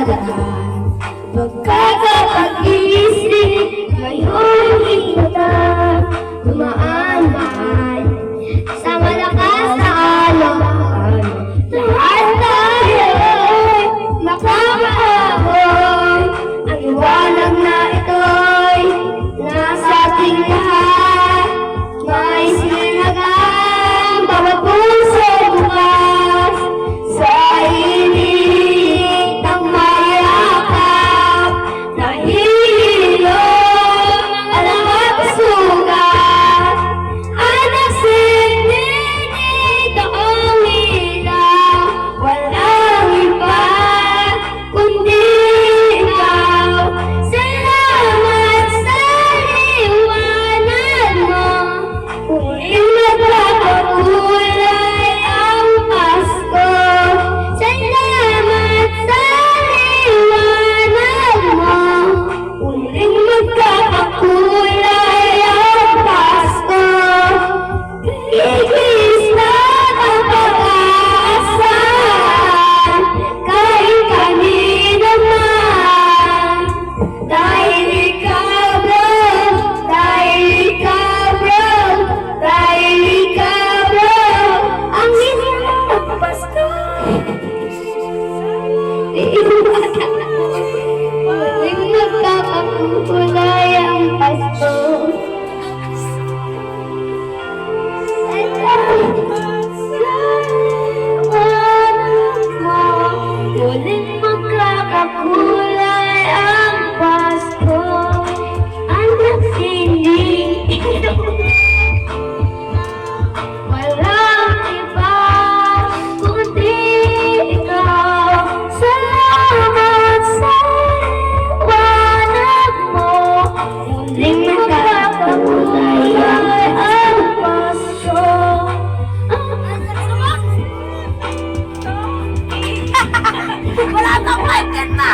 dadaan. Pagkakapag-isip ngayong kita, dumaan-daan sa malakas na alon. Lahat tayo'y makakaahon. Ang liwanag na ito'y nasa ating lahat. May sinagang bawat puso bukas sa init ng mayakap. Nahihilom ang lahat sugat at nagsininit ang ilaw. Walang iba kundi ikaw. Salamat sa liwanag mo. Muling nagpapakulay ang Pasko. Salamat sa liwanag mo. Muling magkakakulay ang Pasko. Igis na ang pag-aasahan kahit kanino man. Dahil ikaw bro, dahil ikaw bro, dahil ikaw bro, ang isang Pasko. Muling magkakakulay ang Pasko. Muling magkakakulay ang Pasko. Ang nagsindi walang iba kundi ikaw. Salamat sa liwanag mo. Muling magkakakulay ang Pasko. Wala kang mic yan na.